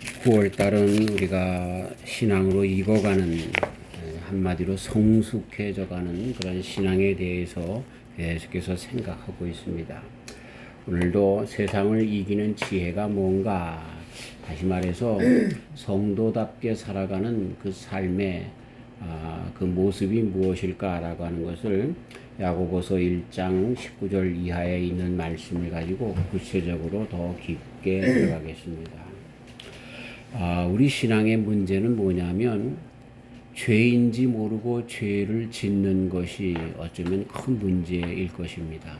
9월달은 우리가 신앙으로 익어가는, 한마디로 성숙해져가는 그런 신앙에 대해서 계속해서 생각하고 있습니다. 오늘도 세상을 이기는 지혜가 뭔가, 다시 말해서 성도답게 살아가는 그 삶의 그 모습이 무엇일까라고 하는 것을 야고보서 1장 19절 이하에 있는 말씀을 가지고 구체적으로 더 깊게 들어가겠습니다. 우리 신앙의 문제는 뭐냐면 죄인지 모르고 죄를 짓는 것이 어쩌면 큰 문제일 것입니다.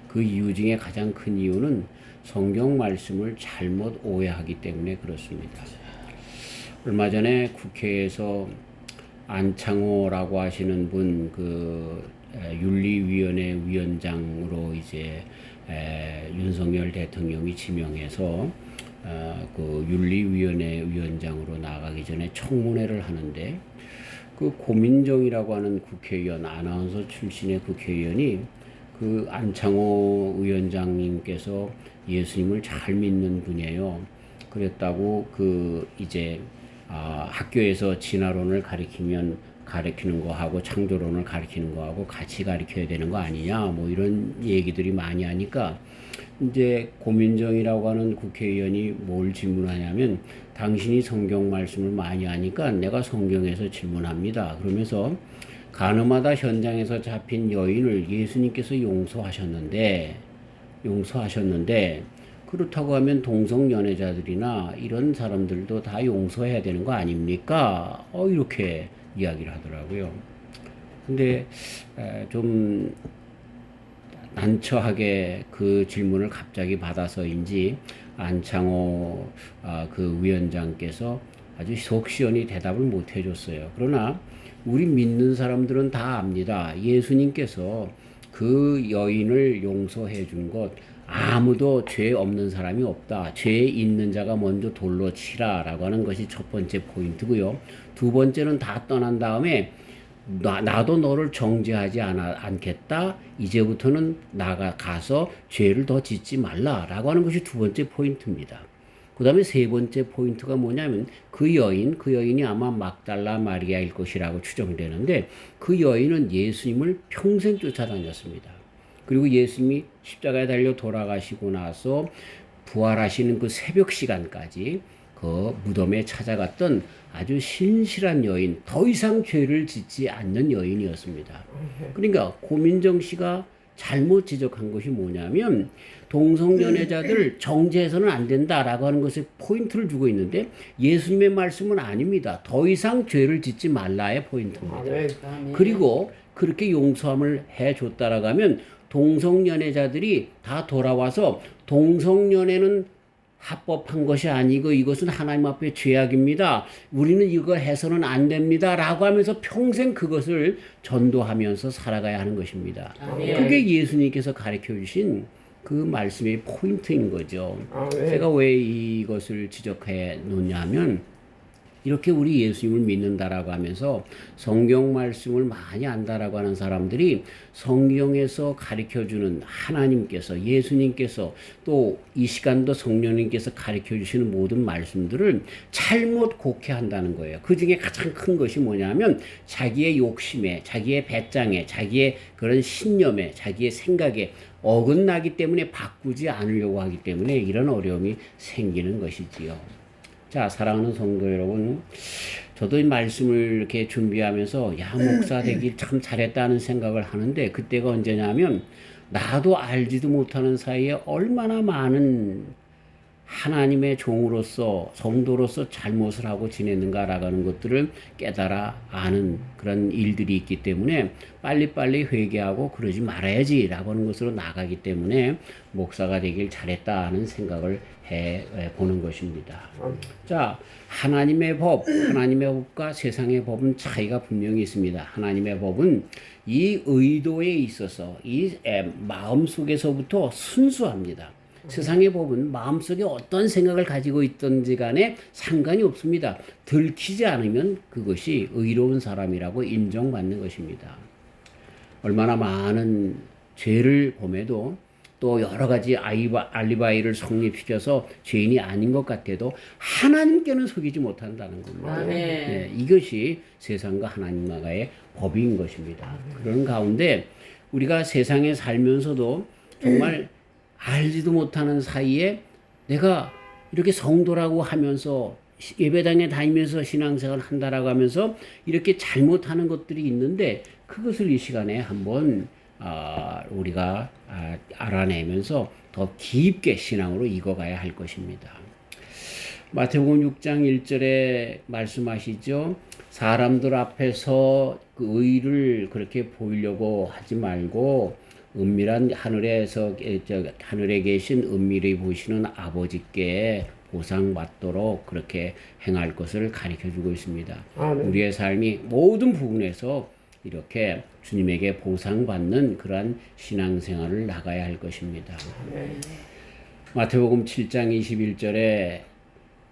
그 이유 중에 가장 큰 이유는 성경 말씀을 잘못 오해하기 때문에 그렇습니다. 얼마 전에 국회에서 안창호라고 하시는 분, 윤리위원회 위원장으로 이제 윤석열 대통령이 지명해서 그 윤리위원회 위원장으로 나가기 전에 청문회를 하는데, 그 고민정이라고 하는 국회의원, 아나운서 출신의 국회의원이 그 안창호 위원장님께서 예수님을 잘 믿는 분이에요. 그랬다고 이제 학교에서 진화론을 가르치는 거하고 창조론을 가르치는 거하고 같이 가르쳐야 되는 거 아니냐, 뭐 이런 얘기들이 많이 하니까 이제 고민정이라고 하는 국회의원이 뭘 질문하냐면, 당신이 성경 말씀을 많이 하니까 내가 성경에서 질문합니다. 그러면서 가늠하다 현장에서 잡힌 여인을 예수님께서 용서하셨는데 그렇다고 하면 동성연애자들이나 이런 사람들도 다 용서해야 되는 거 아닙니까? 이렇게 이야기를 하더라고요. 근데 좀 난처하게 그 질문을 갑자기 받아서인지 안창호 그 위원장께서 아주 속 시원히 대답을 못 해줬어요. 그러나 우리 믿는 사람들은 다 압니다. 예수님께서 그 여인을 용서해 준 것, 아무도 죄 없는 사람이 없다. 죄 있는 자가 먼저 돌로 치라라고 하는 것이 첫 번째 포인트고요. 두 번째는 다 떠난 다음에 나도 너를 정죄하지 않겠다. 이제부터는 가서 죄를 더 짓지 말라라고 하는 것이 두 번째 포인트입니다. 그 다음에 세 번째 포인트가 뭐냐면 그 여인이 아마 막달라 마리아일 것이라고 추정되는데, 그 여인은 예수님을 평생 쫓아다녔습니다. 그리고 예수님이 십자가에 달려 돌아가시고 나서 부활하시는 그 새벽 시간까지 그 무덤에 찾아갔던 아주 신실한 여인, 더 이상 죄를 짓지 않는 여인이었습니다. 그러니까 고민정 씨가 잘못 지적한 것이 뭐냐면, 동성연애자들 정죄해서는 안 된다라고 하는 것에 포인트를 주고 있는데, 예수님의 말씀은 아닙니다. 더 이상 죄를 짓지 말라의 포인트입니다. 그리고 그렇게 용서함을 해줬다라고 하면 동성연애자들이 다 돌아와서 동성연애는 합법한 것이 아니고 이것은 하나님 앞에 죄악입니다. 우리는 이거 해서는 안 됩니다. 라고 하면서 평생 그것을 전도하면서 살아가야 하는 것입니다. 그게 예수님께서 가르쳐 주신 그 말씀의 포인트인 거죠. 제가 왜 이것을 지적해 놓냐면, 이렇게 우리 예수님을 믿는다라고 하면서 성경 말씀을 많이 안다라고 하는 사람들이 성경에서 가르쳐주는 하나님께서, 예수님께서, 또 이 시간도 성령님께서 가르쳐주시는 모든 말씀들을 잘못 곡해한다는 거예요. 그 중에 가장 큰 것이 뭐냐면 자기의 욕심에, 자기의 배짱에, 자기의 그런 신념에, 자기의 생각에 어긋나기 때문에 바꾸지 않으려고 하기 때문에 이런 어려움이 생기는 것이지요. 자, 사랑하는 성도 여러분, 저도 이 말씀을 이렇게 준비하면서 목사 되길 참 잘했다는 생각을 하는데, 그때가 언제냐면 나도 알지도 못하는 사이에 얼마나 많은 하나님의 종으로서, 성도로서 잘못을 하고 지냈는가라고 하는 것들을 깨달아 아는 그런 일들이 있기 때문에 빨리빨리 회개하고 그러지 말아야지라고 하는 것으로 나가기 때문에 목사가 되길 잘했다 하는 생각을 해보는 것입니다. 자, 하나님의 법과 세상의 법은 차이가 분명히 있습니다. 하나님의 법은 이 의도에 있어서 이 마음 속에서부터 순수합니다. 세상의 법은 마음속에 어떤 생각을 가지고 있든지 간에 상관이 없습니다. 들키지 않으면 그것이 의로운 사람이라고 인정받는 것입니다. 얼마나 많은 죄를 범해도 또 여러 가지 알리바이를 성립시켜서 죄인이 아닌 것 같아도 하나님께는 속이지 못한다는 겁니다. 네, 이것이 세상과 하나님과의 법인 것입니다. 그런 가운데 우리가 세상에 살면서도 정말 알지도 못하는 사이에 내가 이렇게 성도라고 하면서 예배당에 다니면서 신앙생활을 한다라고 하면서 이렇게 잘못하는 것들이 있는데 그것을 이 시간에 한번 우리가 알아내면서 더 깊게 신앙으로 익어가야 할 것입니다. 마태복음 6장 1절에 말씀하시죠. 사람들 앞에서 그 의를 그렇게 보이려고 하지 말고 은밀한 하늘에 계신 은밀히 보시는 아버지께 보상받도록 그렇게 행할 것을 가르쳐주고 있습니다. 우리의 삶이 모든 부분에서 이렇게 주님에게 보상받는 그러한 신앙생활을 나가야 할 것입니다. 마태복음 7장 21절에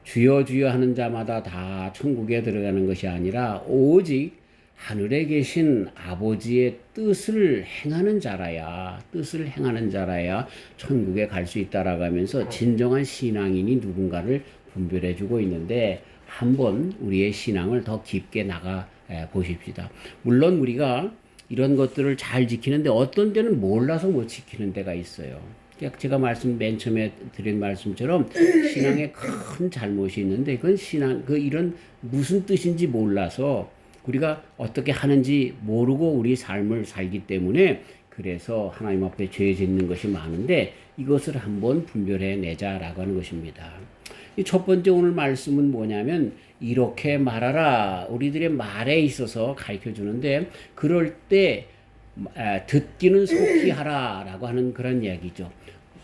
주여 주여 하는 자마다 다 천국에 들어가는 것이 아니라 오직 하늘에 계신 아버지의 뜻을 행하는 자라야 천국에 갈 수 있다라고 하면서 진정한 신앙인이 누군가를 분별해 주고 있는데 한번 우리의 신앙을 더 깊게 나가 보십시다. 물론 우리가 이런 것들을 잘 지키는데 어떤 때는 몰라서 못 지키는 데가 있어요. 제가 맨 처음에 드린 말씀처럼 신앙에 큰 잘못이 있는데 그건 이런 무슨 뜻인지 몰라서 우리가 어떻게 하는지 모르고 우리 삶을 살기 때문에 그래서 하나님 앞에 죄 짓는 것이 많은데 이것을 한번 분별해 내자라고 하는 것입니다. 이 첫 번째 오늘 말씀은 뭐냐면 이렇게 말하라. 우리들의 말에 있어서 가르쳐 주는데 그럴 때 듣기는 속히 하라라고 하는 그런 이야기죠.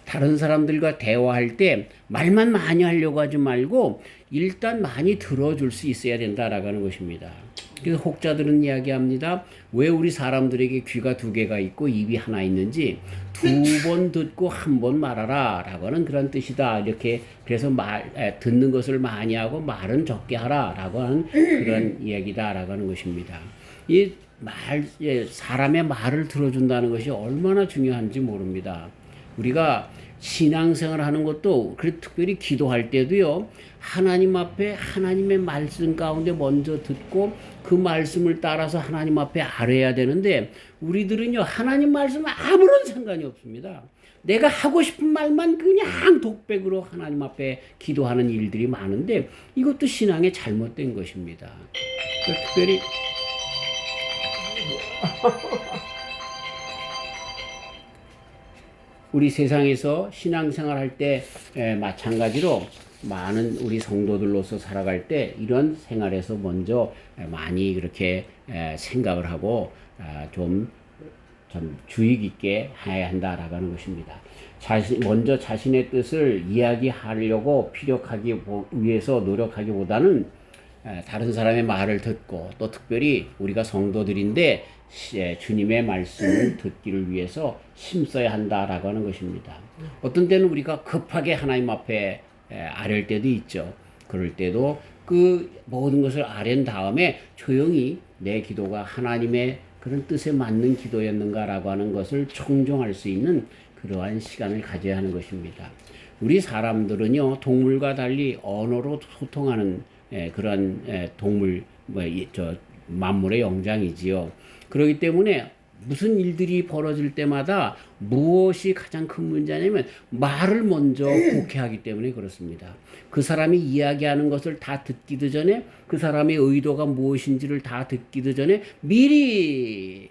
다른 사람들과 대화할 때 말만 많이 하려고 하지 말고 일단 많이 들어줄 수 있어야 된다라고 하는 것입니다. 그래서 혹자들은 이야기합니다. 왜 우리 사람들에게 귀가 두 개가 있고 입이 하나 있는지 두 번 듣고 한 번 말하라 라고 하는 그런 뜻이다. 이렇게 그래서 듣는 것을 많이 하고 말은 적게 하라 라고 하는 그런 이야기다 라고 하는 것입니다. 사람의 말을 들어준다는 것이 얼마나 중요한지 모릅니다. 우리가 신앙생활 하는 것도 특별히 기도할 때도요. 하나님 앞에 하나님의 말씀 가운데 먼저 듣고 그 말씀을 따라서 하나님 앞에 아뢰야 되는데 우리들은요. 하나님 말씀은 아무런 상관이 없습니다. 내가 하고 싶은 말만 그냥 독백으로 하나님 앞에 기도하는 일들이 많은데 이것도 신앙에 잘못된 것입니다. 특별히 우리 세상에서 신앙생활 할 때 마찬가지로 많은 우리 성도들로서 살아갈 때 이런 생활에서 먼저 많이 그렇게 생각을 하고 좀 주의 깊게 해야 한다라고 하는 것입니다. 먼저 자신의 뜻을 이야기하려고 피력하기 위해서 노력하기보다는 다른 사람의 말을 듣고 또 특별히 우리가 성도들인데 주님의 말씀을 듣기를 위해서 힘써야 한다라고 하는 것입니다. 어떤 때는 우리가 급하게 하나님 앞에 아랠 때도 있죠. 그럴 때도 그 모든 것을 아랜 다음에 조용히 내 기도가 하나님의 그런 뜻에 맞는 기도였는가라고 하는 것을 청정할 수 있는 그러한 시간을 가져야 하는 것입니다. 우리 사람들은요, 동물과 달리 언어로 소통하는 그런 동물, 만물의 영장이지요. 그렇기 때문에 무슨 일들이 벌어질 때마다 무엇이 가장 큰 문제냐면 말을 먼저 곡해하기 때문에 그렇습니다. 그 사람이 이야기하는 것을 다 듣기도 전에 그 사람의 의도가 무엇인지를 다 듣기도 전에 미리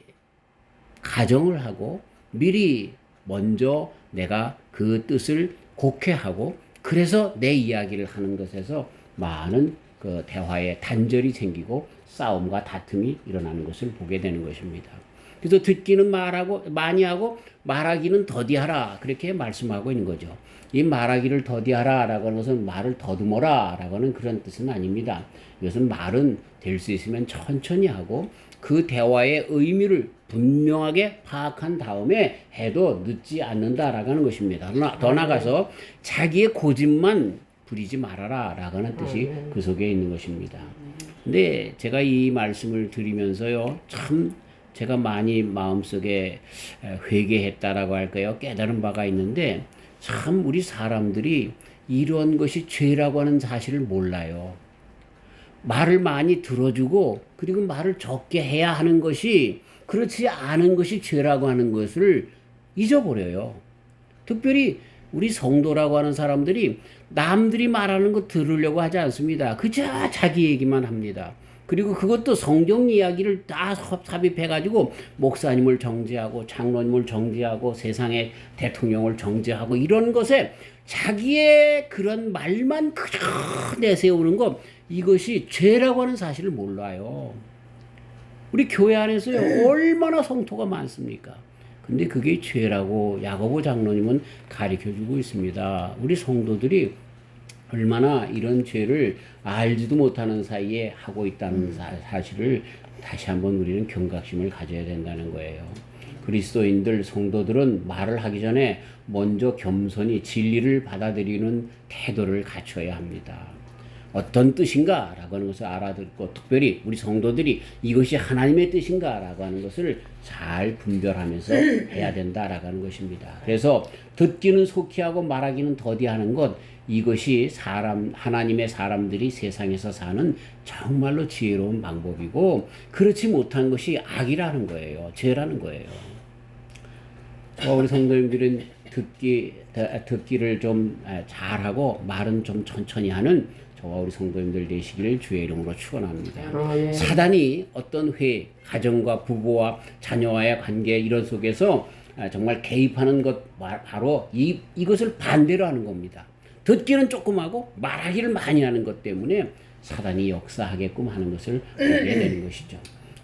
가정을 하고 미리 먼저 내가 그 뜻을 곡해하고 그래서 내 이야기를 하는 것에서 많은 그 대화에 단절이 생기고 싸움과 다툼이 일어나는 것을 보게 되는 것입니다. 그래서 듣기는 많이 하고 말하기는 더디하라 그렇게 말씀하고 있는 거죠. 이 말하기를 더디하라 라고 하는 것은 말을 더듬어라 라고 하는 그런 뜻은 아닙니다. 이것은 말은 될 수 있으면 천천히 하고 그 대화의 의미를 분명하게 파악한 다음에 해도 늦지 않는다라고 하는 것입니다. 더 나아가서 자기의 고집만 부리지 말아라 라고 하는 뜻이 그 속에 있는 것입니다. 근데 제가 이 말씀을 드리면서요, 참 제가 많이 마음속에 회개했다라고 할까요? 깨달은 바가 있는데 참 우리 사람들이 이런 것이 죄라고 하는 사실을 몰라요. 말을 많이 들어주고 그리고 말을 적게 해야 하는 것이 그렇지 않은 것이 죄라고 하는 것을 잊어버려요. 특별히 우리 성도라고 하는 사람들이 남들이 말하는 거 들으려고 하지 않습니다. 그저 자기 얘기만 합니다. 그리고 그것도 성경 이야기를 다 삽입해가지고 목사님을 정죄하고 장로님을 정죄하고 세상의 대통령을 정죄하고 이런 것에 자기의 그런 말만 그저 내세우는 것, 이것이 죄라고 하는 사실을 몰라요. 우리 교회 안에서요 얼마나 성토가 많습니까? 근데 그게 죄라고 야고보 장로님은 가르쳐주고 있습니다. 우리 성도들이 얼마나 이런 죄를 알지도 못하는 사이에 하고 있다는 사실을 다시 한번 우리는 경각심을 가져야 된다는 거예요. 그리스도인들, 성도들은 말을 하기 전에 먼저 겸손히 진리를 받아들이는 태도를 갖춰야 합니다. 어떤 뜻인가 라고 하는 것을 알아듣고 특별히 우리 성도들이 이것이 하나님의 뜻인가 라고 하는 것을 잘 분별하면서 해야 된다라고 하는 것입니다. 그래서 듣기는 속히 하고 말하기는 더디 하는 것, 이것이 하나님의 사람들이 세상에서 사는 정말로 지혜로운 방법이고 그렇지 못한 것이 악이라는 거예요. 죄라는 거예요. 우리 성도님들은 듣기를 좀 잘하고 말은 좀 천천히 하는 저와 우리 성도님들 되시기를 주의 이름으로 축원합니다. 예. 사단이 어떤 가정과 부부와 자녀와의 관계 이런 속에서 정말 개입하는 것 바로 이것을 반대로 하는 겁니다. 듣기는 조금 하고 말하기를 많이 하는 것 때문에 사단이 역사하게끔 하는 것을 보게 되는 것이죠.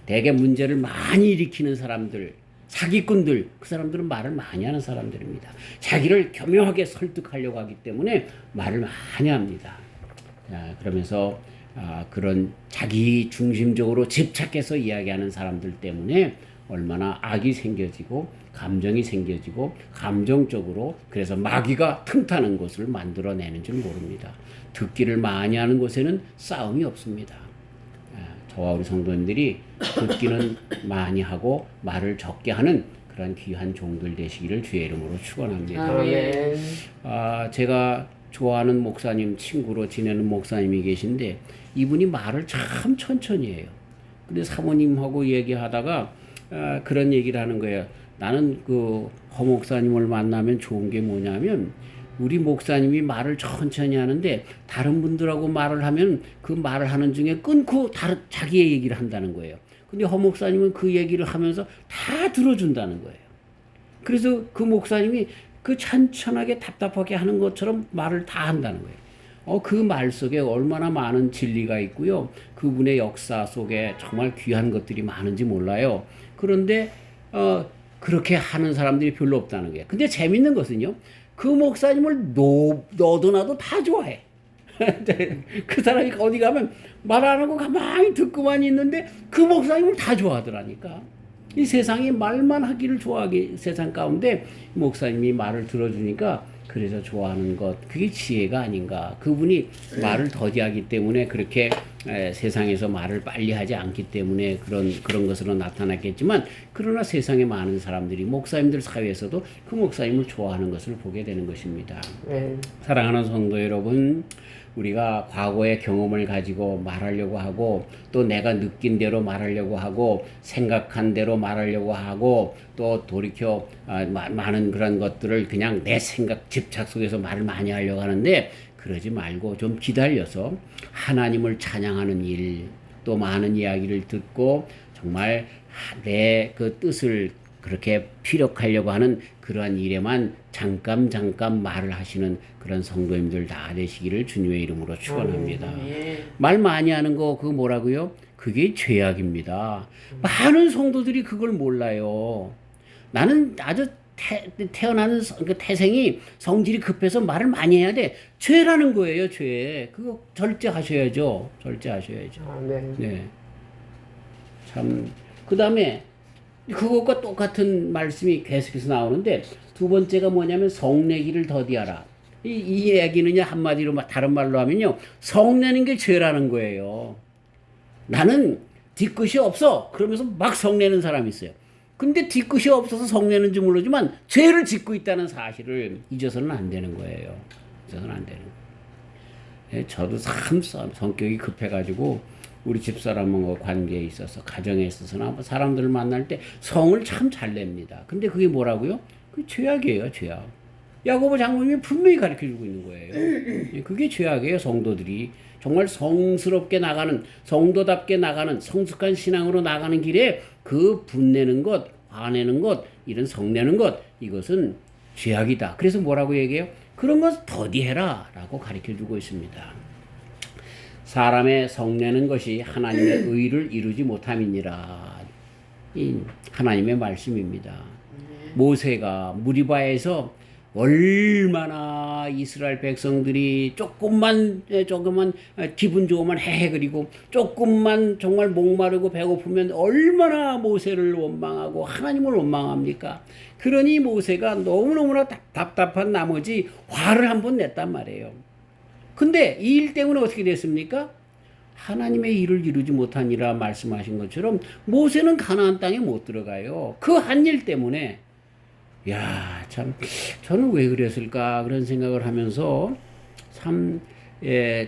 대개 문제를 많이 일으키는 사람들, 사기꾼들, 그 사람들은 말을 많이 하는 사람들입니다. 자기를 교묘하게 설득하려고 하기 때문에 말을 많이 합니다. 그러면서 그런 자기 중심적으로 집착해서 이야기하는 사람들 때문에 얼마나 악이 생겨지고 감정이 생겨지고 감정적으로 그래서 마귀가 틈타는 것을 만들어내는 줄 모릅니다. 듣기를 많이 하는 곳에는 싸움이 없습니다. 저와 우리 성도님들이 듣기는 많이 하고 말을 적게 하는 그런 귀한 종들 되시기를 주의 이름으로 축원합니다. 제가 좋아하는 목사님, 친구로 지내는 목사님이 계신데 이분이 말을 참 천천히 해요. 근데 사모님하고 얘기하다가 그런 얘기를 하는 거예요. 나는 그 허 목사님을 만나면 좋은 게 뭐냐면 우리 목사님이 말을 천천히 하는데 다른 분들하고 말을 하면 그 말을 하는 중에 끊고 자기의 얘기를 한다는 거예요. 근데 허 목사님은 그 얘기를 하면서 다 들어준다는 거예요. 그래서 그 목사님이 그 천천하게 답답하게 하는 것처럼 말을 다 한다는 거예요. 그 말 속에 얼마나 많은 진리가 있고요. 그분의 역사 속에 정말 귀한 것들이 많은지 몰라요. 그런데 그렇게 하는 사람들이 별로 없다는 거예요. 근데 재밌는 것은요. 그 목사님을 너도 나도 다 좋아해. 그 사람이 어디 가면 말 안 하고 가만히 듣고만 있는데 그 목사님을 다 좋아하더라니까. 이 세상이 말만 하기를 좋아하기 세상 가운데 목사님이 말을 들어주니까 그래서 좋아하는 것, 그게 지혜가 아닌가. 그분이 말을 더디하기 때문에 그렇게 세상에서 말을 빨리 하지 않기 때문에 그런 것으로 나타났겠지만 그러나 세상에 많은 사람들이 목사님들 사이에서도 그 목사님을 좋아하는 것을 보게 되는 것입니다. 사랑하는 성도 여러분, 우리가 과거의 경험을 가지고 말하려고 하고 또 내가 느낀 대로 말하려고 하고 생각한 대로 말하려고 하고 또 돌이켜 많은 그런 것들을 그냥 내 생각 집착 속에서 말을 많이 하려고 하는데 그러지 말고 좀 기다려서 하나님을 찬양하는 일, 또 많은 이야기를 듣고 정말 내 그 뜻을 그렇게 피력하려고 하는 그러한 일에만 잠깐 말을 하시는 그런 성도님들 다 되시기를 주님의 이름으로 축원합니다. 말 많이 하는 거 그거 뭐라고요? 그게 죄악입니다. 많은 성도들이 그걸 몰라요. 나는 아주 태어나는 그 태생이 성질이 급해서 말을 많이 해야 돼. 죄라는 거예요, 죄. 그거 절제하셔야죠. 네. 참, 그 다음에 그것과 똑같은 말씀이 계속해서 나오는데 두 번째가 뭐냐면 성내기를 더디하라. 이 얘기는요, 한마디로 다른 말로 하면요, 성내는 게 죄라는 거예요. 나는 뒤끝이 없어. 그러면서 막 성내는 사람이 있어요. 근데 뒤끝이 없어서 성내는지 모르지만 죄를 짓고 있다는 사실을 잊어서는 안 되는 거예요. 잊어서는 안 되는 거예요. 저도 참 성격이 급해가지고 우리 집사람과 관계에 있어서 가정에 있어서나 사람들을 만날 때 성을 참 잘 냅니다. 근데 그게 뭐라고요? 그 죄악이에요, 죄악. 야고보 장로님이 분명히 가르쳐주고 있는 거예요. 그게 죄악이에요, 성도들이. 정말 성스럽게 나가는, 성도답게 나가는, 성숙한 신앙으로 나가는 길에 그 분내는 것, 화내는 것, 이런 성내는 것, 이것은 죄악이다. 그래서 뭐라고 얘기해요? 그런 것 더디해라 라고 가르쳐주고 있습니다. 사람의 성내는 것이 하나님의 의를 이루지 못함이니라. 이 하나님의 말씀입니다. 모세가 무리바에서 얼마나 이스라엘 백성들이 조금만 기분 좋으면 헤헤거리고 조금만 정말 목마르고 배고프면 얼마나 모세를 원망하고 하나님을 원망합니까? 그러니 모세가 너무너무나 답답한 나머지 화를 한번 냈단 말이에요. 근데 이 일 때문에 어떻게 됐습니까? 하나님의 일을 이루지 못하니라 말씀하신 것처럼 모세는 가나안 땅에 못 들어가요. 그 한 일 때문에. 야, 참 저는 왜 그랬을까 그런 생각을 하면서 참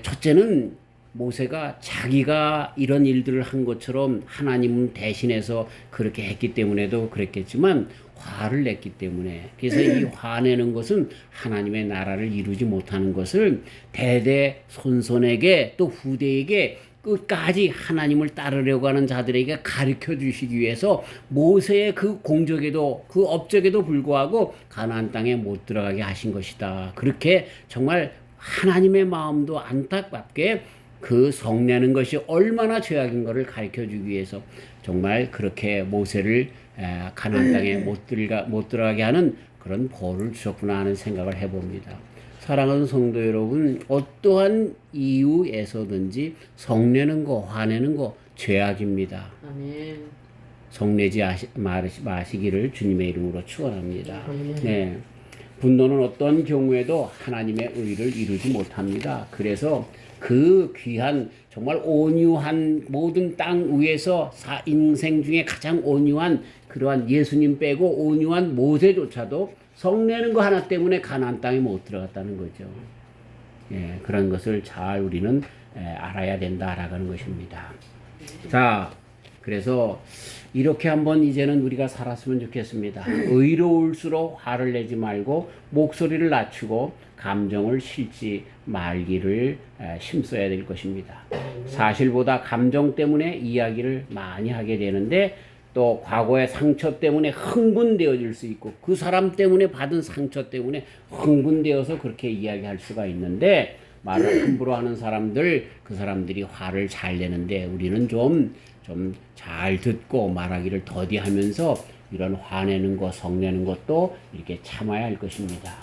첫째는 모세가 자기가 이런 일들을 한 것처럼 하나님 대신해서 그렇게 했기 때문에도 그랬겠지만 화를 냈기 때문에, 그래서 이 화내는 것은 하나님의 나라를 이루지 못하는 것을 대대손손에게 또 후대에게 끝까지 하나님을 따르려고 하는 자들에게 가르쳐 주시기 위해서 모세의 그 공적에도 그 업적에도 불구하고 가나안 땅에 못 들어가게 하신 것이다. 그렇게 정말 하나님의 마음도 안타깝게 그 성내는 것이 얼마나 죄악인 것을 가르쳐 주기 위해서 정말 그렇게 모세를 가나안 땅에 못 들어가게 하는 그런 벌을 주셨구나 하는 생각을 해봅니다. 사랑하는 성도 여러분, 어떠한 이유에서든지 성내는 거, 화내는 거 죄악입니다. 아멘. 성내지 마시기를 주님의 이름으로 축원합니다. 네, 분노는 어떤 경우에도 하나님의 의를 이루지 못합니다. 그래서 그 귀한 정말 온유한 모든 땅 위에서 인생 중에 가장 온유한 그러한 예수님 빼고 온유한 모세조차도 성내는 거 하나 때문에 가나안 땅에 못 들어갔다는 거죠. 예, 그런 것을 잘 우리는 알아야 된다라고 하는 것입니다. 자, 그래서 이렇게 한번 이제는 우리가 살았으면 좋겠습니다. 의로울수록 화를 내지 말고 목소리를 낮추고 감정을 실지 말기를 힘써야 될 것입니다. 사실보다 감정 때문에 이야기를 많이 하게 되는데 또 과거의 상처 때문에 흥분되어질 수 있고 그 사람 때문에 받은 상처 때문에 흥분되어서 그렇게 이야기할 수가 있는데, 말을 함부로 하는 사람들, 그 사람들이 화를 잘 내는데 우리는 좀 잘 듣고 말하기를 더디하면서 이런 화내는 것, 성내는 것도 이렇게 참아야 할 것입니다.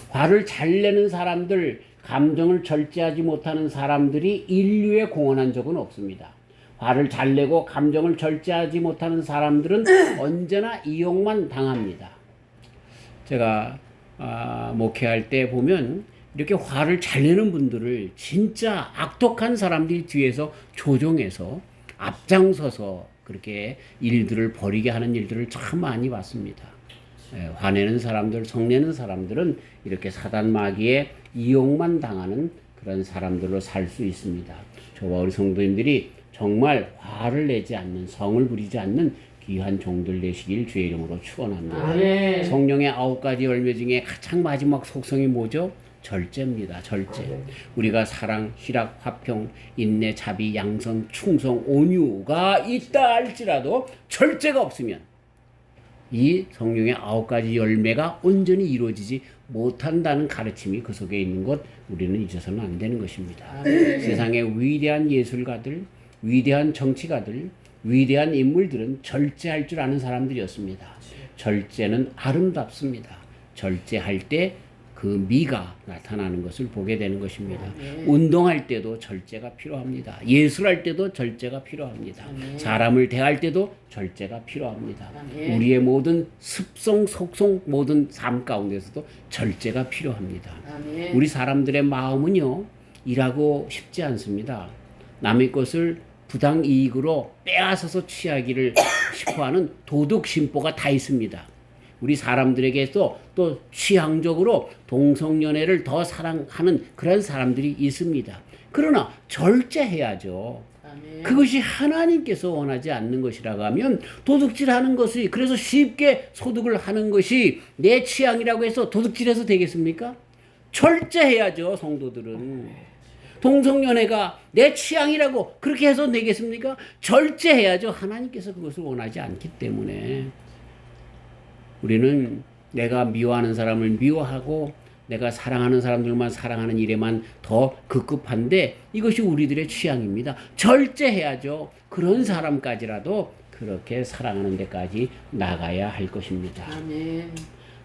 화를 잘 내는 사람들, 감정을 절제하지 못하는 사람들이 인류에 공헌한 적은 없습니다. 화를 잘 내고 감정을 절제하지 못하는 사람들은 언제나 이용만 당합니다. 제가 목회할 때 보면 이렇게 화를 잘 내는 분들을 진짜 악독한 사람들이 뒤에서 조종해서 앞장서서 그렇게 일들을 벌이게 하는 일들을 참 많이 봤습니다. 화내는 사람들, 성내는 사람들은 이렇게 사단 마귀의 이용만 당하는 그런 사람들로 살 수 있습니다. 저와 우리 성도님들이 정말 화를 내지 않는, 성을 부리지 않는 귀한 종들 되시길 주의 이름으로 축원합니다. 네. 성령의 9가지 열매 중에 가장 마지막 속성이 뭐죠? 절제입니다. 절제. 우리가 사랑, 희락, 화평, 인내, 자비, 양선, 충성, 온유가 있다 할지라도 절제가 없으면 이 성령의 9가지 열매가 온전히 이루어지지 못한다는 가르침이 그 속에 있는 것 우리는 잊어서는 안 되는 것입니다. 세상의 위대한 예술가들, 위대한 정치가들, 위대한 인물들은 절제할 줄 아는 사람들이었습니다. 절제는 아름답습니다. 절제할 때 그 미가 나타나는 것을 보게 되는 것입니다. 운동할 때도 절제가 필요합니다. 예술할 때도 절제가 필요합니다. 사람을 대할 때도 절제가 필요합니다. 우리의 모든 습성, 속성, 모든 삶 가운데서도 절제가 필요합니다. 우리 사람들의 마음은요, 일하고 싶지 않습니다. 남의 것을 부당 이익으로 빼앗아서 취하기를 싶어하는 도덕 심보가 다 있습니다. 우리 사람들에게도 또 취향적으로 동성연애를 더 사랑하는 그런 사람들이 있습니다. 그러나 절제해야죠. 그것이 하나님께서 원하지 않는 것이라고 하면 도둑질하는 것이 그래서 쉽게 소득을 하는 것이 내 취향이라고 해서 도둑질해서 되겠습니까? 절제해야죠. 성도들은. 동성연애가 내 취향이라고 그렇게 해서 되겠습니까? 절제해야죠. 하나님께서 그것을 원하지 않기 때문에 우리는 내가 미워하는 사람을 미워하고 내가 사랑하는 사람들만 사랑하는 일에만 더 급급한데 이것이 우리들의 취향입니다. 절제해야죠. 그런 사람까지라도 그렇게 사랑하는 데까지 나가야 할 것입니다. 아멘.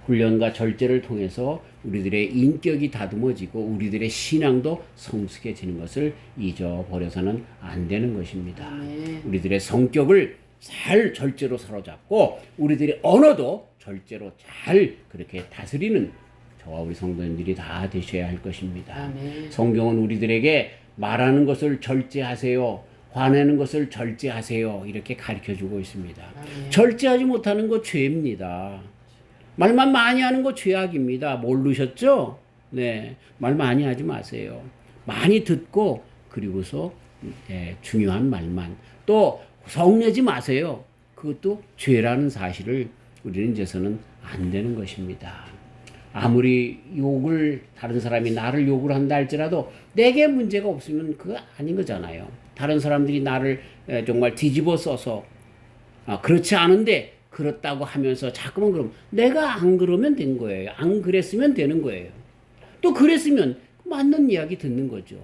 훈련과 절제를 통해서 우리들의 인격이 다듬어지고 우리들의 신앙도 성숙해지는 것을 잊어버려서는 안 되는 것입니다. 아멘. 우리들의 성격을 잘 절제로 사로잡고 우리들의 언어도 절제로 잘 그렇게 다스리는 저와 우리 성도님들이 다 되셔야 할 것입니다. 아멘. 성경은 우리들에게 말하는 것을 절제하세요. 화내는 것을 절제하세요. 이렇게 가르쳐주고 있습니다. 아멘. 절제하지 못하는 거 죄입니다. 말만 많이 하는 거 죄악입니다. 모르셨죠? 네, 말 많이 하지 마세요. 많이 듣고 그리고서 중요한 말만 또 성내지 마세요. 그것도 죄라는 사실을 우리는 이제서는 안 되는 것입니다. 아무리 욕을 다른 사람이 나를 욕을 한다 할지라도 내게 문제가 없으면 그거 아닌 거잖아요. 다른 사람들이 나를 정말 뒤집어 써서 그렇지 않은데 그렇다고 하면서 자꾸만 그러면 내가 안 그러면 된 거예요. 안 그랬으면 되는 거예요. 또 그랬으면 맞는 이야기 듣는 거죠.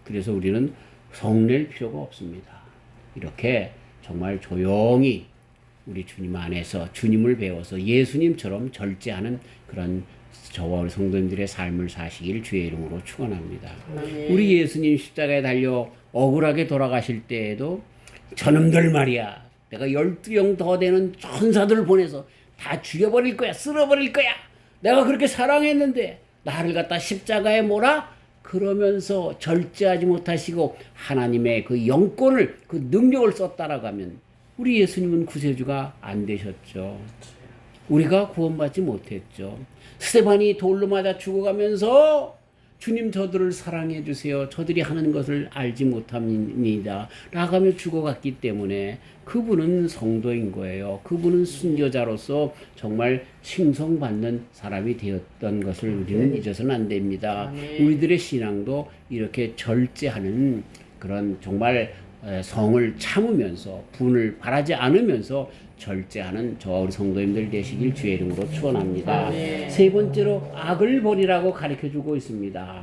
그래서 우리는 성낼 필요가 없습니다. 이렇게 정말 조용히 우리 주님 안에서 주님을 배워서 예수님처럼 절제하는 그런 저와 우리 성도님들의 삶을 사시길 주의 이름으로 축원합니다. 우리 예수님 십자가에 달려 억울하게 돌아가실 때에도 저놈들 말이야. 내가 12영 더 되는 천사들을 보내서 다 죽여버릴 거야. 쓸어버릴 거야. 내가 그렇게 사랑했는데 나를 갖다 십자가에 몰아? 그러면서 절제하지 못하시고 하나님의 그 영권을 그 능력을 썼다라고 하면 우리 예수님은 구세주가 안 되셨죠. 우리가 구원받지 못했죠. 스데반이 돌로 맞아 죽어가면서 주님 저들을 사랑해 주세요. 저들이 하는 것을 알지 못합니다. 라가며 죽어갔기 때문에 그분은 성도인 거예요. 그분은 순교자로서 정말 칭송받는 사람이 되었던 것을 우리는 잊어서는 안 됩니다. 우리들의 신앙도 이렇게 절제하는 그런 정말 성을 참으면서 분을 바라지 않으면서 절제하는 저와 우리 성도님들 되시길 주의 이름으로 축원합니다. 세 번째로 악을 버리라고 가르쳐주고 있습니다.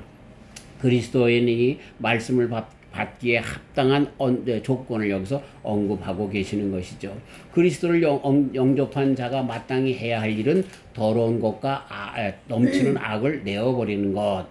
그리스도인이 말씀을 받기에 합당한 조건을 여기서 언급하고 계시는 것이죠. 그리스도를 영접한 자가 마땅히 해야 할 일은 더러운 것과 넘치는 악을 내어버리는 것.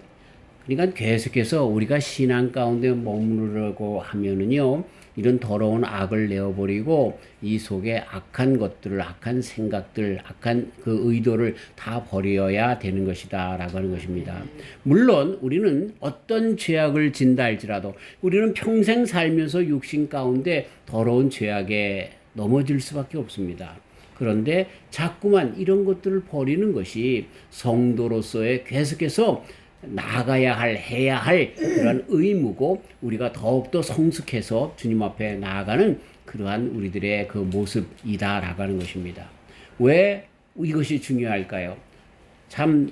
그러니까 계속해서 우리가 신앙 가운데 머무르려고 하면은요, 이런 더러운 악을 내어버리고 이 속에 악한 것들을, 악한 생각들, 악한 그 의도를 다 버려야 되는 것이다 라고 하는 것입니다. 물론 우리는 어떤 죄악을 진다 할지라도 우리는 평생 살면서 육신 가운데 더러운 죄악에 넘어질 수밖에 없습니다. 그런데 자꾸만 이런 것들을 버리는 것이 성도로서의 계속해서 나가야 할, 해야 할 그런 의무고 우리가 더욱더 성숙해서 주님 앞에 나아가는 그러한 우리들의 그 모습이다라고 하는 것입니다. 왜 이것이 중요할까요? 참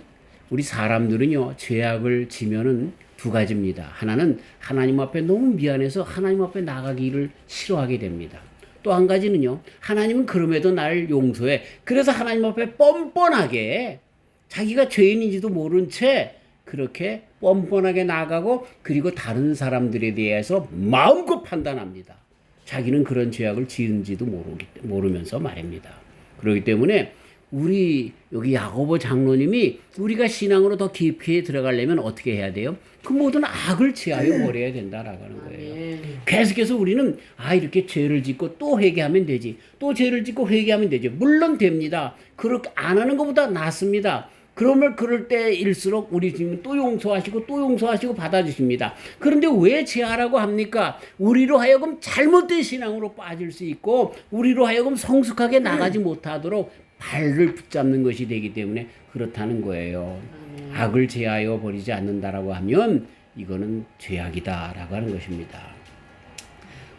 우리 사람들은요, 죄악을 지면은 두 가지입니다. 하나는 하나님 앞에 너무 미안해서 하나님 앞에 나가기를 싫어하게 됩니다. 또 한 가지는요, 하나님은 그럼에도 나를 용서해. 그래서 하나님 앞에 뻔뻔하게 자기가 죄인인지도 모른 채 그렇게 뻔뻔하게 나가고 그리고 다른 사람들에 대해서 마음껏 판단합니다. 자기는 그런 죄악을 지은지도 모르면서 말입니다. 그렇기 때문에 우리 여기 야고보 장로님이 우리가 신앙으로 더 깊이 들어가려면 어떻게 해야 돼요? 그 모든 악을 제하여 버려야 된다라고 하는 거예요. 계속해서 우리는 이렇게 죄를 짓고 또 회개하면 되지. 또 죄를 짓고 회개하면 되지. 물론 됩니다. 그렇게 안 하는 것보다 낫습니다. 그러면 그럴 때일수록 우리 주님은 또 용서하시고 또 용서하시고 받아주십니다. 그런데 왜 제하라고 합니까? 우리로 하여금 잘못된 신앙으로 빠질 수 있고 우리로 하여금 성숙하게 나가지 못하도록 발을 붙잡는 것이 되기 때문에 그렇다는 거예요. 악을 제하여 버리지 않는다라고 하면 이거는 죄악이다라고 하는 것입니다.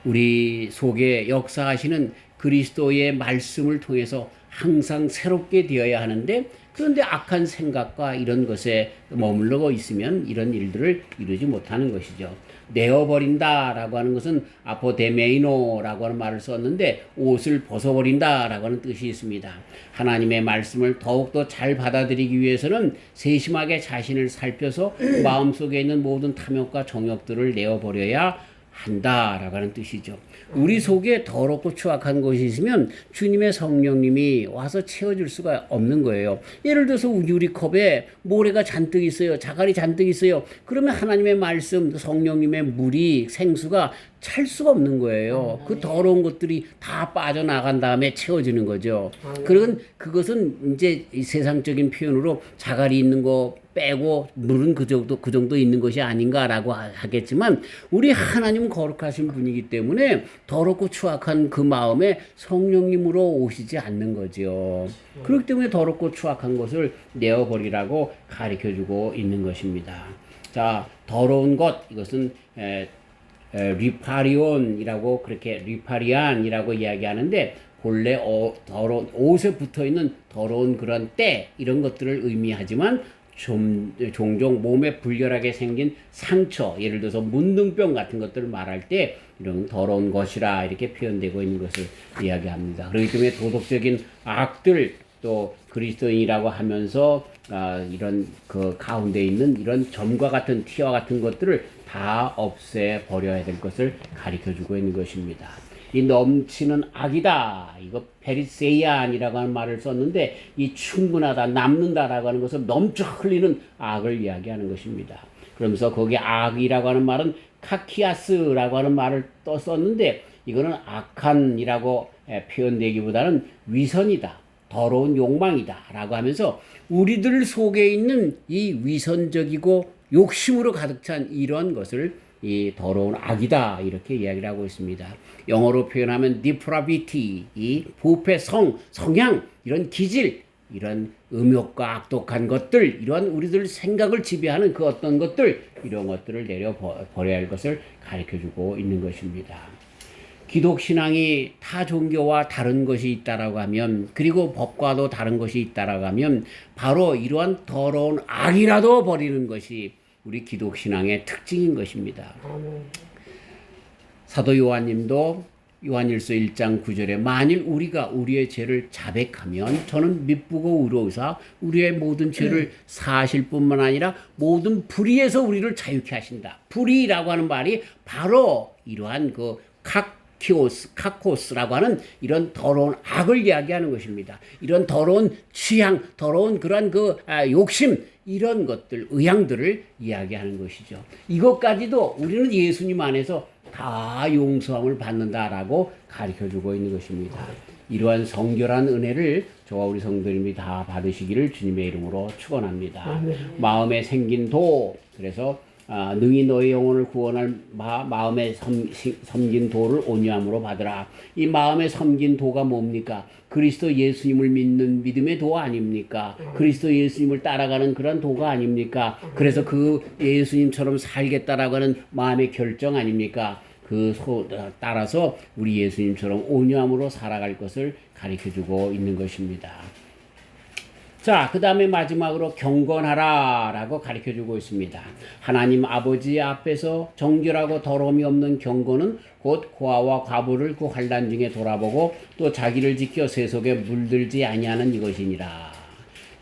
우리 속에 역사하시는 그리스도의 말씀을 통해서 항상 새롭게 되어야 하는데 그런데 악한 생각과 이런 것에 머물러 있으면 이런 일들을 이루지 못하는 것이죠. 내어버린다라고 하는 것은 아포데메이노라고 하는 말을 썼는데 옷을 벗어버린다라고 하는 뜻이 있습니다. 하나님의 말씀을 더욱더 잘 받아들이기 위해서는 세심하게 자신을 살펴서 마음속에 있는 모든 탐욕과 정욕들을 내어버려야 한다라고 하는 뜻이죠. 우리 속에 더럽고 추악한 것이 있으면 주님의 성령님이 와서 채워줄 수가 없는 거예요. 예를 들어서 유리컵에 모래가 잔뜩 있어요. 자갈이 잔뜩 있어요. 그러면 하나님의 말씀, 성령님의 물이, 생수가 찰 수가 없는 거예요. 그 더러운 것들이 다 빠져나간 다음에 채워지는 거죠. 그건 그것은 이제 이 세상적인 표현으로 자갈이 있는 거 빼고 물은 그 정도 있는 것이 아닌가라고 하겠지만 우리 하나님은 거룩하신 분이기 때문에 더럽고 추악한 그 마음에 성령님으로 오시지 않는 거죠. 그렇기 때문에 더럽고 추악한 것을 내어버리라고 가르쳐주고 있는 것입니다. 자, 더러운 것 이것은 리파리온이라고 그렇게 리파리안이라고 이야기하는데 본래 더러운 옷에 붙어있는 더러운 그런 때 이런 것들을 의미하지만 종종 몸에 불결하게 생긴 상처, 예를 들어서 문둥병 같은 것들을 말할 때 이런 더러운 것이라 이렇게 표현되고 있는 것을 이야기합니다. 그렇기 때문에 도덕적인 악들 또 그리스도인이라고 하면서 이런 그 가운데 있는 이런 점과 같은 티와 같은 것들을 다 없애 버려야 될 것을 가르쳐주고 있는 것입니다. 이 넘치는 악이다. 이거 페리세이안이라고 하는 말을 썼는데 이 충분하다, 남는다라고 하는 것은 넘쳐 흘리는 악을 이야기하는 것입니다. 그러면서 거기 악이라고 하는 말은 카키아스라고 하는 말을 또 썼는데 이거는 악한이라고 표현되기보다는 위선이다. 더러운 욕망이다 라고 하면서 우리들 속에 있는 이 위선적이고 욕심으로 가득 찬 이런 것을 이 더러운 악이다 이렇게 이야기를 하고 있습니다. 영어로 표현하면 depravity, 이 부패 성향, 이런 기질, 이런 음욕과 악독한 것들, 이러한 우리들 생각을 지배하는 그 어떤 것들, 이런 것들을 내려버려야 할 것을 가르쳐주고 있는 것입니다. 기독신앙이 타 종교와 다른 것이 있다라고 하면 그리고 법과도 다른 것이 있다라고 하면 바로 이러한 더러운 악이라도 버리는 것이 우리 기독신앙의 특징인 것입니다. 사도 요한님도 요한일서 1장 9절에 만일 우리가 우리의 죄를 자백하면 저는 미쁘고 의로우사 우리의 모든 죄를 사하실 뿐만 아니라 모든 불의에서 우리를 자유케 하신다. 불의라고 하는 말이 바로 이러한 그 카코스라고 하는 이런 더러운 악을 이야기하는 것입니다. 이런 더러운 취향, 더러운 그런 욕심, 이런 것들, 의향들을 이야기하는 것이죠. 이것까지도 우리는 예수님 안에서 다 용서함을 받는다라고 가르쳐주고 있는 것입니다. 이러한 성결한 은혜를 저와 우리 성도님이 다 받으시기를 주님의 이름으로 축원합니다. 마음에 생긴 도, 그래서 능히 너의 영혼을 구원할 마음에 섬긴 도를 온유함으로 받으라. 이 마음에 섬긴 도가 뭡니까? 그리스도 예수님을 믿는 믿음의 도 아닙니까? 그리스도 예수님을 따라가는 그런 도가 아닙니까? 그래서 그 예수님처럼 살겠다라고 하는 마음의 결정 아닙니까? 따라서 우리 예수님처럼 온유함으로 살아갈 것을 가르쳐주고 있는 것입니다. 자, 그 다음에 마지막으로 경건하라 라고 가르쳐주고 있습니다. 하나님 아버지 앞에서 정결하고 더러움이 없는 경건은 곧 고아와 과부를 그 환난 중에 돌아보고 또 자기를 지켜 세속에 물들지 아니하는 이것이니라.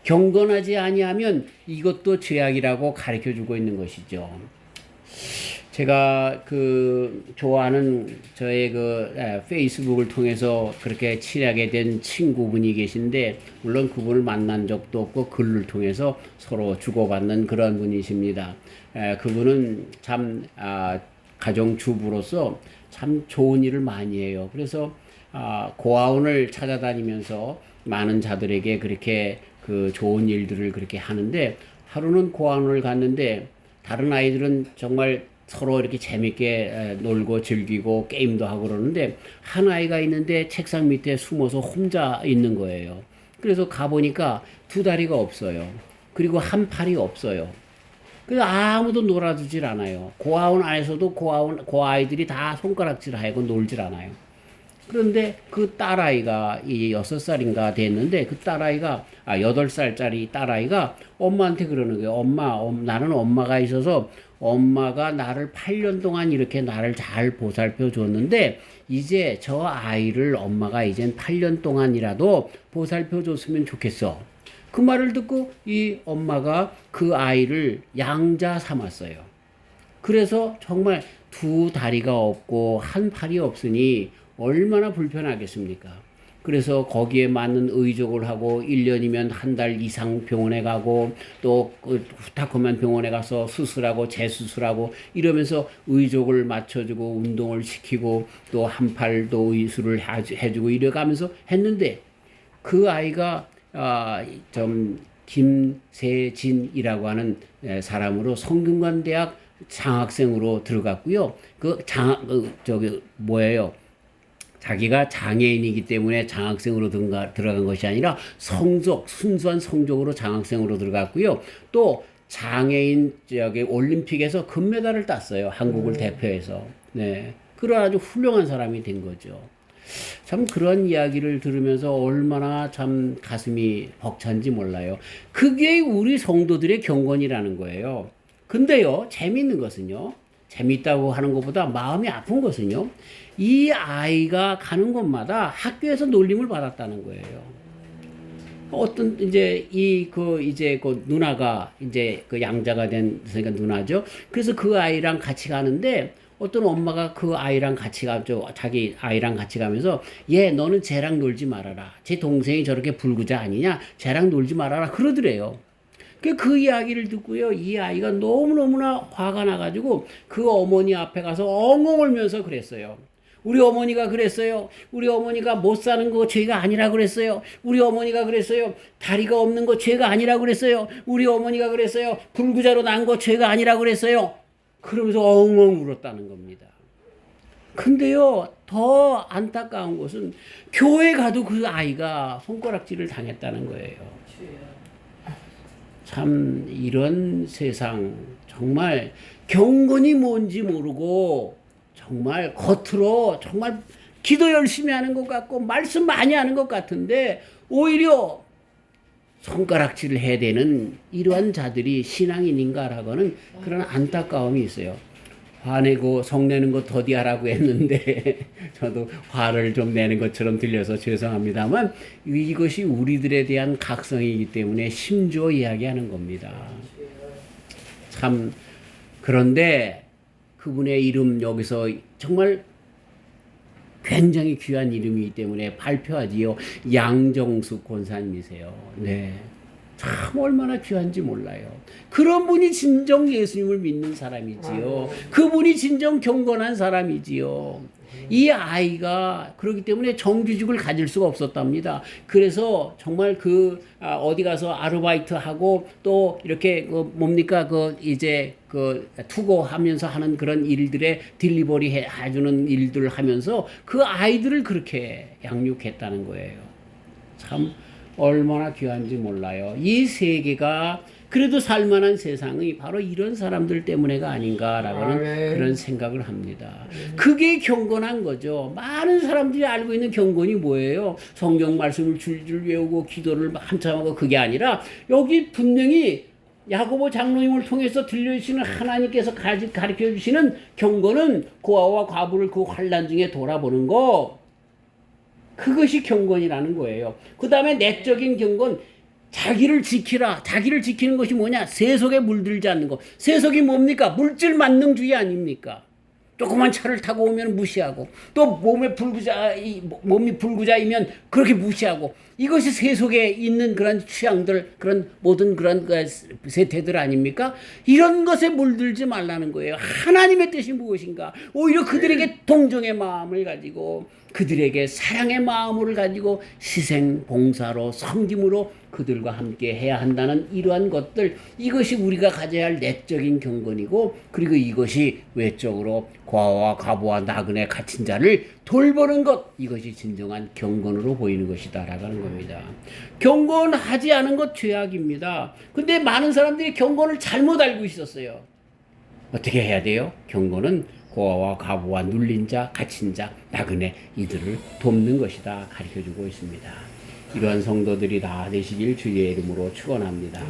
경건하지 아니하면 이것도 죄악이라고 가르쳐주고 있는 것이죠. 제가 좋아하는 저의 페이스북을 통해서 그렇게 친하게 된 친구분이 계신데, 물론 그분을 만난 적도 없고 글을 통해서 서로 주고받는 그런 분이십니다. 그분은 참 가정주부로서 참 좋은 일을 많이 해요. 그래서 고아원을 찾아다니면서 많은 자들에게 그렇게 그 좋은 일들을 그렇게 하는데 하루는 고아원을 갔는데 다른 아이들은 정말 서로 이렇게 재밌게 놀고 즐기고 게임도 하고 그러는데 한 아이가 있는데 책상 밑에 숨어서 혼자 있는 거예요. 그래서 가보니까 두 다리가 없어요. 그리고 한 팔이 없어요. 그래서 아무도 놀아주질 않아요. 고아원 안에서도 고아이들이 다 손가락질 하고 놀질 않아요. 그런데 그 딸아이가 이 6살인가 됐는데 그 딸아이가 8살짜리 딸아이가 엄마한테 그러는 거예요. 엄마, 나는 엄마가 있어서 엄마가 나를 8년 동안 이렇게 나를 잘 보살펴 줬는데 이제 저 아이를 엄마가 이젠 8년 동안이라도 보살펴 줬으면 좋겠어. 그 말을 듣고 이 엄마가 그 아이를 양자 삼았어요. 그래서 정말 두 다리가 없고 한 팔이 없으니 얼마나 불편하겠습니까? 그래서 거기에 맞는 의족을 하고 1년이면 한 달 이상 병원에 가고 또 후딱하면 병원에 가서 수술하고 재수술하고 이러면서 의족을 맞춰주고 운동을 시키고 또 한 팔도 의술을 해주고 이래가면서 했는데 그 아이가 좀 김세진이라고 하는 사람으로 성균관대학 장학생으로 들어갔고요. 자기가 장애인이기 때문에 장학생으로 들어간 것이 아니라 순수한 성적으로 장학생으로 들어갔고요. 또 장애인 올림픽에서 금메달을 땄어요. 한국을 대표해서. 네. 그런 아주 훌륭한 사람이 된 거죠. 참 그런 이야기를 들으면서 얼마나 참 가슴이 벅찬지 몰라요. 그게 우리 성도들의 경건이라는 거예요. 근데요, 재미있는 것은요, 재미있다고 하는 것보다 마음이 아픈 것은요, 이 아이가 가는 곳마다 학교에서 놀림을 받았다는 거예요. 어떤 그 누나가 그 양자가 된 그러니까 누나죠. 그래서 그 아이랑 같이 가는데 어떤 엄마가 그 아이랑 같이 자기 아이랑 같이 가면서 얘 너는 쟤랑 놀지 말아라. 제 동생이 저렇게 불구자 아니냐? 쟤랑 놀지 말아라 그러더래요. 그 이야기를 듣고요, 이 아이가 너무너무나 화가 나가지고 그 어머니 앞에 가서 엉엉 울면서 그랬어요. 우리 어머니가 그랬어요. 우리 어머니가 못 사는 거 죄가 아니라 그랬어요. 우리 어머니가 그랬어요. 다리가 없는 거 죄가 아니라 그랬어요. 우리 어머니가 그랬어요. 불구자로 난 거 죄가 아니라 그랬어요. 그러면서 엉엉 울었다는 겁니다. 근데요, 더 안타까운 것은 교회 가도 그 아이가 손가락질을 당했다는 거예요. 참 이런 세상 정말 경건이 뭔지 모르고 정말 겉으로 정말 기도 열심히 하는 것 같고 말씀 많이 하는 것 같은데 오히려 손가락질을 해야 되는 이러한 자들이 신앙인인가라고는 그런 안타까움이 있어요. 화내고 성내는 거 더디하라고 했는데 저도 화를 좀 내는 것처럼 들려서 죄송합니다만 이것이 우리들에 대한 각성이기 때문에 심주어 이야기하는 겁니다. 참 그런데 그분의 이름 여기서 정말 굉장히 귀한 이름이기 때문에 발표하지요. 양정숙 권사님이세요. 네. 참 얼마나 귀한지 몰라요. 그런 분이 진정 예수님을 믿는 사람이지요. 그분이 진정 경건한 사람이지요. 이 아이가 그렇기 때문에 정규직을 가질 수가 없었답니다. 그래서 정말 어디 가서 아르바이트 하고 또 이렇게 투고하면서 하는 그런 일들에 딜리버리 해주는 일들을 하면서 그 아이들을 그렇게 양육했다는 거예요. 참 얼마나 귀한지 몰라요. 이 세계가 그래도 살만한 세상이 바로 이런 사람들 때문에가 아닌가라고는 그런 생각을 합니다. 그게 경건한 거죠. 많은 사람들이 알고 있는 경건이 뭐예요? 성경 말씀을 줄줄 외우고 기도를 한참 하고 그게 아니라 여기 분명히 야고보 장로님을 통해서 들려주시는 하나님께서 가르쳐 주시는 경건은 고아와 과부를 그 환난 중에 돌아보는 거, 그것이 경건이라는 거예요. 그 다음에 내적인 경건, 자기를 지키라. 자기를 지키는 것이 뭐냐? 세속에 물들지 않는 것. 세속이 뭡니까? 물질 만능주의 아닙니까? 조그만 차를 타고 오면 무시하고, 또 몸이 불구자이면 그렇게 무시하고, 이것이 세속에 있는 그런 취향들, 그런 모든 그런 세태들 아닙니까? 이런 것에 물들지 말라는 거예요. 하나님의 뜻이 무엇인가? 오히려 그들에게 동정의 마음을 가지고, 그들에게 사랑의 마음을 가지고 희생, 봉사로, 섬김으로 그들과 함께 해야 한다는 이러한 것들, 이것이 우리가 가져야 할 내적인 경건이고, 그리고 이것이 외적으로 과와 과부와 나그네 갇힌 자를 돌보는 것, 이것이 진정한 경건으로 보이는 것이다 라고 하는 겁니다. 경건하지 않은 것 죄악입니다. 근데 많은 사람들이 경건을 잘못 알고 있었어요. 어떻게 해야 돼요? 경건은 고아와 과부와 눌린 자, 갇힌 자, 나그네 이들을 돕는 것이다 가르쳐주고 있습니다. 이러한 성도들이 다 되시길 주의 이름으로 축원합니다.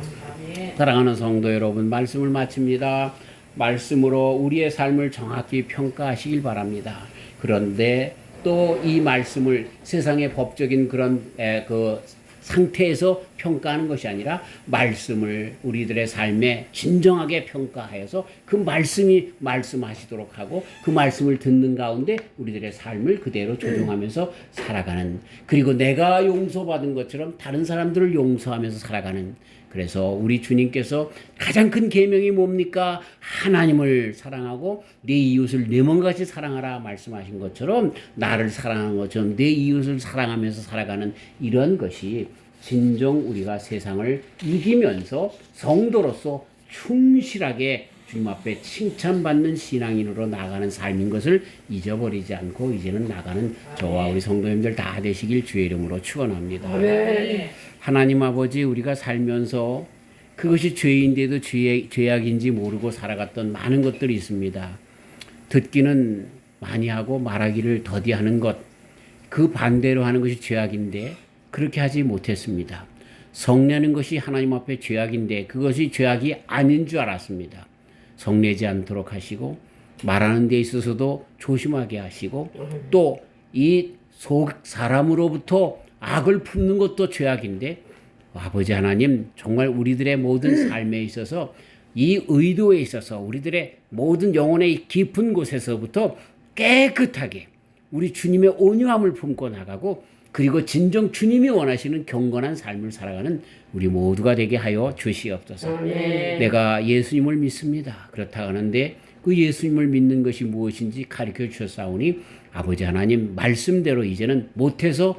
사랑하는 성도 여러분, 말씀을 마칩니다. 말씀으로 우리의 삶을 정확히 평가하시길 바랍니다. 그런데 또 이 말씀을 세상의 법적인 그런 그 상태에서 평가하는 것이 아니라 말씀을 우리들의 삶에 진정하게 평가하여서 그 말씀이 말씀하시도록 하고 그 말씀을 듣는 가운데 우리들의 삶을 그대로 조정하면서 살아가는, 그리고 내가 용서받은 것처럼 다른 사람들을 용서하면서 살아가는, 그래서 우리 주님께서 가장 큰 계명이 뭡니까? 하나님을 사랑하고 내 이웃을 내 몸같이 사랑하라 말씀하신 것처럼 나를 사랑하는 것처럼 내 이웃을 사랑하면서 살아가는 이런 것이 진정 우리가 세상을 이기면서 성도로서 충실하게 주님 앞에 칭찬받는 신앙인으로 나가는 삶인 것을 잊어버리지 않고 이제는 나가는 저와 우리 성도님들 다 되시길 주의 이름으로 축원합니다. 하나님 아버지, 우리가 살면서 그것이 죄인데도 죄악인지 모르고 살아갔던 많은 것들이 있습니다. 듣기는 많이 하고 말하기를 더디하는 것, 그 반대로 하는 것이 죄악인데 그렇게 하지 못했습니다. 성내는 것이 하나님 앞에 죄악인데 그것이 죄악이 아닌 줄 알았습니다. 성내지 않도록 하시고 말하는 데 있어서도 조심하게 하시고 또 이 속 사람으로부터 악을 품는 것도 죄악인데 아버지 하나님, 정말 우리들의 모든 삶에 있어서 이 의도에 있어서 우리들의 모든 영혼의 깊은 곳에서부터 깨끗하게 우리 주님의 온유함을 품고 나가고, 그리고 진정 주님이 원하시는 경건한 삶을 살아가는 우리 모두가 되게 하여 주시옵소서. 내가 예수님을 믿습니다. 그렇다 하는데 그 예수님을 믿는 것이 무엇인지 가르쳐 주셨사오니 아버지 하나님, 말씀대로 이제는 못해서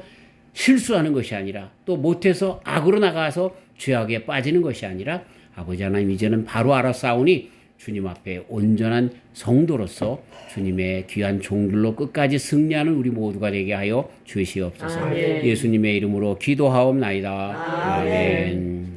실수하는 것이 아니라 또 못해서 악으로 나가서 죄악에 빠지는 것이 아니라 아버지 하나님, 이제는 바로 알았사오니 주님 앞에 온전한 성도로서 주님의 귀한 종들로 끝까지 승리하는 우리 모두가 되게 하여 주시옵소서. 예수님의 이름으로 기도하옵나이다. 아멘.